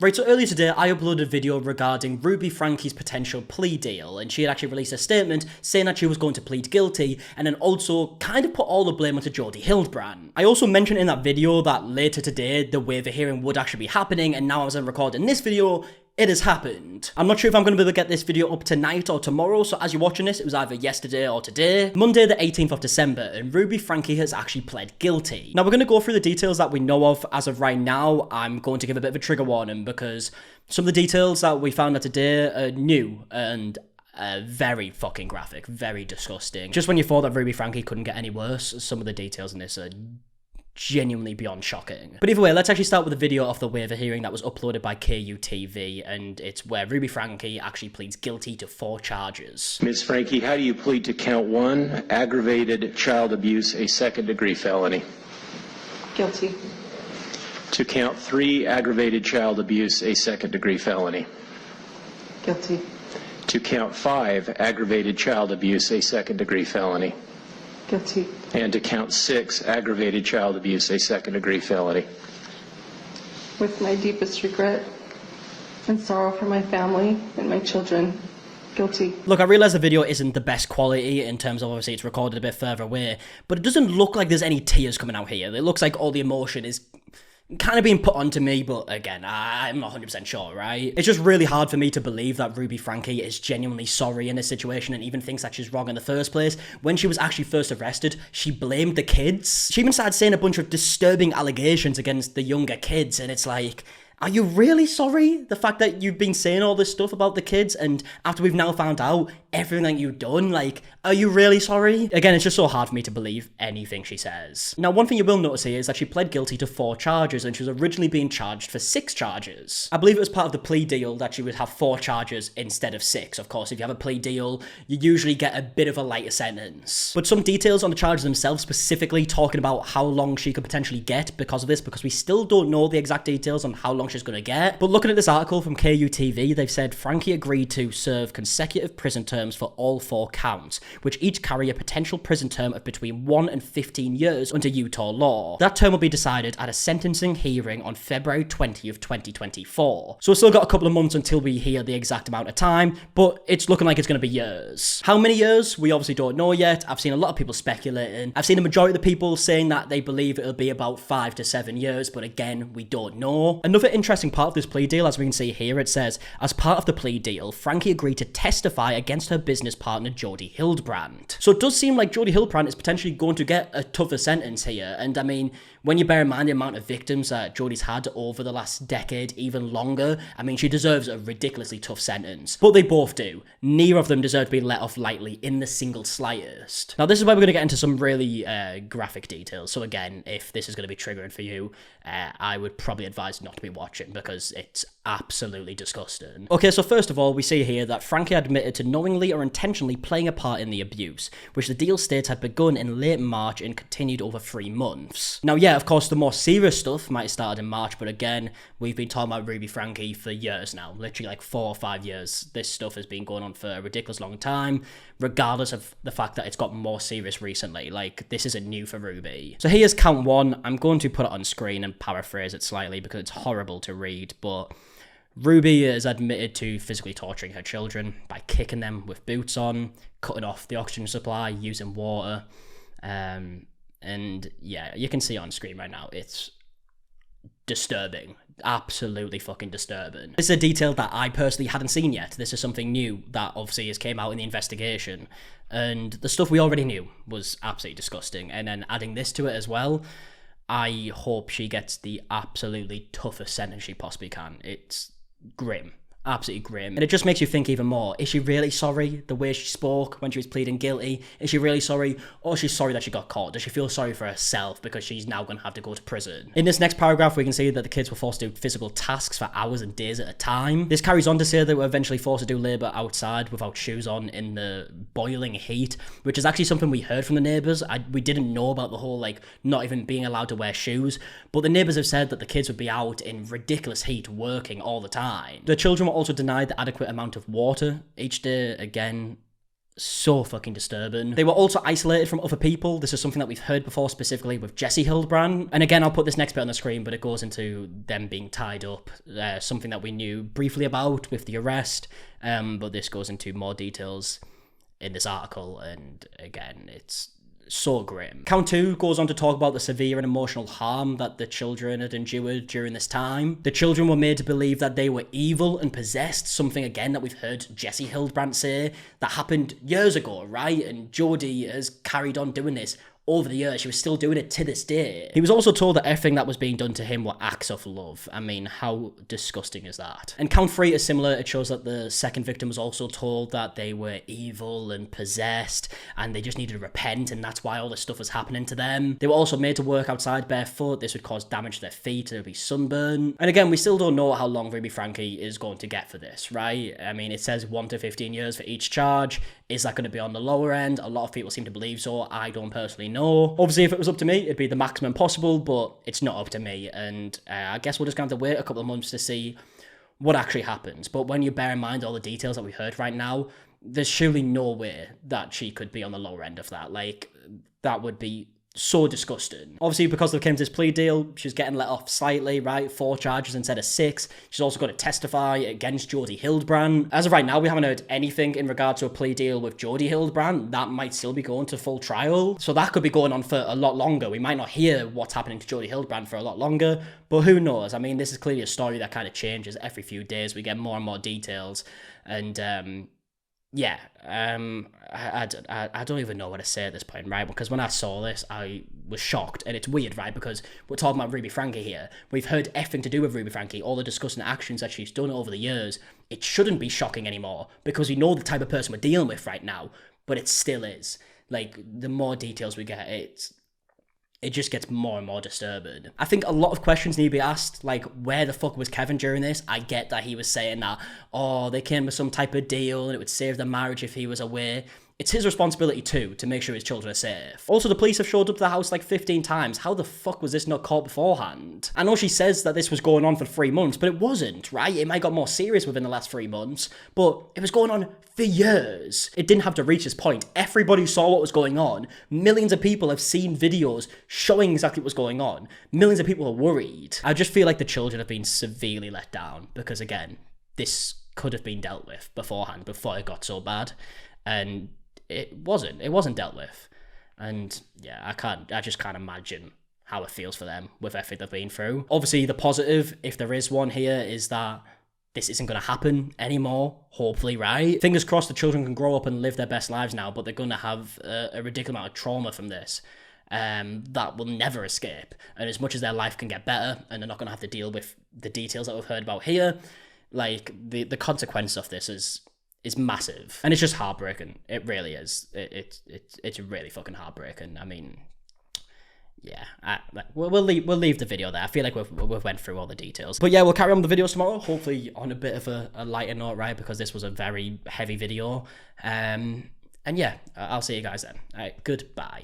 Right, so earlier today, I uploaded a video regarding Ruby Franke's potential plea deal, and she had actually released a statement saying that she was going to plead guilty, and then also kind of put all the blame onto Jodi Hildebrandt. I also mentioned in that video that later today, the waiver hearing would actually be happening, and now as I'm recording this video, it has happened. I'm not sure if I'm going to be able to get this video up tonight or tomorrow, so as you're watching this, it was either yesterday or today. Monday the 18th of December, and Ruby Franke has actually pled guilty. Now we're going to go through the details that we know of as of right now. I'm going to give a bit of a trigger warning because some of the details that we found out today are new and very fucking graphic, very disgusting. Just when you thought that Ruby Franke couldn't get any worse, some of the details in this are genuinely beyond shocking. But either way, let's actually start with a video of the waiver hearing that was uploaded by KUTV, and it's where Ruby Franke actually pleads guilty to 4 charges. Ms. Franke, how do you plead to count 1, aggravated child abuse, a second-degree felony? Guilty. To count 3, aggravated child abuse, a second-degree felony? Guilty. To count 5, aggravated child abuse, a second-degree felony? Guilty. And to count 6, aggravated child abuse, a second-degree felony? With my deepest regret and sorrow for my family and my children, guilty. Look, I realise the video isn't the best quality in terms of obviously it's recorded a bit further away, but it doesn't look like there's any tears coming out here. It looks like all the emotion is kind of being put onto me, but again, I'm not 100% sure, right? It's just really hard for me to believe that Ruby Franke is genuinely sorry in this situation and even thinks that she's wrong in the first place. When she was actually first arrested, she blamed the kids. She even started saying a bunch of disturbing allegations against the younger kids, and it's like, are you really sorry? The fact that you've been saying all this stuff about the kids, and after we've now found out everything that you've done, like, are you really sorry? Again, it's just so hard for me to believe anything she says. Now, one thing you will notice here is that she pled guilty to 4 charges, and she was originally being charged for 6 charges. I believe it was part of the plea deal that she would have 4 charges instead of 6. Of course, if you have a plea deal, you usually get a bit of a lighter sentence. But some details on the charges themselves, specifically talking about how long she could potentially get because of this, because we still don't know the exact details on how long she's going to get. But looking at this article from KUTV, they've said Franke agreed to serve consecutive prison terms for all 4 counts, which each carry a potential prison term of between 1 and 15 years under Utah law. That term will be decided at a sentencing hearing on February 20th, 2024. So we've still got a couple of months until we hear the exact amount of time, but it's looking like it's going to be years. How many years? We obviously don't know yet. I've seen a lot of people speculating. I've seen a majority of the people saying that they believe it'll be about 5 to 7 years, but again, we don't know. Another interesting part of this plea deal, as we can see here, it says, as part of the plea deal, Franke agreed to testify against her business partner Jodi Hildebrandt. So it does seem like Jodi Hildebrandt is potentially going to get a tougher sentence here, and I mean, when you bear in mind the amount of victims that Jodi's had over the last decade, even longer, I mean, she deserves a ridiculously tough sentence. But they both do. Neither of them deserve to be let off lightly in the single slightest. Now, this is where we're going to get into some really graphic details. So again, if this is going to be triggering for you, I would probably advise not to be watching because it's absolutely disgusting. Okay, so first of all, we see here that Franke admitted to knowingly or intentionally playing a part in the abuse, which the deal states had begun in late March and continued over 3 months. Now, yeah, of course, the more serious stuff might have started in March, but again, we've been talking about Ruby Franke for years now, literally like 4 or 5 years. This stuff has been going on for a ridiculous long time, regardless of the fact that it's got more serious recently. Like, this isn't new for Ruby. So here's count 1. I'm going to put it on screen and paraphrase it slightly because it's horrible to read, but Ruby is admitted to physically torturing her children by kicking them with boots on, cutting off the oxygen supply, using water, and yeah, you can see on screen right now, it's disturbing. Absolutely fucking disturbing. This is a detail that I personally hadn't seen yet. This is something new that obviously has came out in the investigation, and the stuff we already knew was absolutely disgusting, and then adding this to it as well, I hope she gets the absolutely toughest sentence she possibly can. It's grim. Absolutely grim. And it just makes you think even more. Is she really sorry the way she spoke when she was pleading guilty? Is she really sorry? Or is she sorry that she got caught? Does she feel sorry for herself because she's now going to have to go to prison? In this next paragraph, we can see that the kids were forced to do physical tasks for hours and days at a time. This carries on to say they were eventually forced to do labour outside without shoes on in the boiling heat, which is actually something we heard from the neighbours. We didn't know about the whole, like, not even being allowed to wear shoes, but the neighbours have said that the kids would be out in ridiculous heat working all the time. The children were also denied the adequate amount of water each day. Again, so fucking disturbing. They were also isolated from other people. This is something that we've heard before, specifically with Jodi Hildebrandt. And again, I'll put this next bit on the screen, but it goes into them being tied up, something that we knew briefly about with the arrest, but this goes into more details in this article, and again, it's so grim. Count 2 goes on to talk about the severe and emotional harm that the children had endured during this time. The children were made to believe that they were evil and possessed, something again that we've heard Jodi Hildebrandt say that happened years ago, right? And Jodi has carried on doing this over the years. She was still doing it to this day. He was also told that everything that was being done to him were acts of love. I mean, how disgusting is that? And count 3 is similar. It shows that the second victim was also told that they were evil and possessed and they just needed to repent, and that's why all this stuff was happening to them. They were also made to work outside barefoot. This would cause damage to their feet, there would be sunburn. And again, we still don't know how long Ruby Franke is going to get for this, right? I mean, it says 1 to 15 years for each charge. Is that going to be on the lower end? A lot of people seem to believe so. I don't personally know. Obviously, if it was up to me, it'd be the maximum possible, but it's not up to me, and I guess we're just going to have to wait a couple of months to see what actually happens. But when you bear in mind all the details that we heard right now, there's surely no way that she could be on the lower end of that. Like, that would be so disgusting. Obviously, because there came to this plea deal, she's getting let off slightly, right? 4 charges instead of 6. She's also got to testify against Jodi Hildebrandt. As of right now, we haven't heard anything in regard to a plea deal with Jodi Hildebrandt. That might still be going to full trial. So that could be going on for a lot longer. We might not hear what's happening to Jodi Hildebrandt for a lot longer, but who knows? I mean, this is clearly a story that kind of changes every few days. We get more and more details, and yeah, I don't even know what to say at this point, right? Because when I saw this, I was shocked, and it's weird, right? Because we're talking about Ruby Franke here. We've heard everything to do with Ruby Franke, all the disgusting actions that she's done over the years. It shouldn't be shocking anymore, because we know the type of person we're dealing with right now, but it still is. Like, the more details we get, it just gets more and more disturbing. I think a lot of questions need to be asked, like, where the fuck was Kevin during this? I get that he was saying that, oh, they came with some type of deal and it would save the marriage if he was away. It's his responsibility too, to make sure his children are safe. Also, the police have showed up to the house like 15 times. How the fuck was this not caught beforehand? I know she says that this was going on for 3 months, but it wasn't, right? It might got more serious within the last 3 months, but it was going on for years. It didn't have to reach this point. Everybody saw what was going on. Millions of people have seen videos showing exactly what was going on. Millions of people are worried. I just feel like the children have been severely let down, because again, this could have been dealt with beforehand, before it got so bad. And it wasn't dealt with. And yeah, I just can't imagine how it feels for them with everything they've been through. Obviously, the positive, if there is one here, is that this isn't going to happen anymore, hopefully, right? Fingers crossed the children can grow up and live their best lives now, but they're going to have a ridiculous amount of trauma from this that will never escape. And as much as their life can get better, and they're not going to have to deal with the details that we've heard about here, like, the consequence of this is massive, and it's just heartbreaking. It really is. It's really fucking heartbreaking. I mean, yeah, we'll leave the video there. I feel like we've went through all the details, but yeah, we'll carry on with the videos tomorrow, hopefully on a bit of a lighter note, right? Because this was a very heavy video, and yeah, I'll see you guys then. All right, goodbye.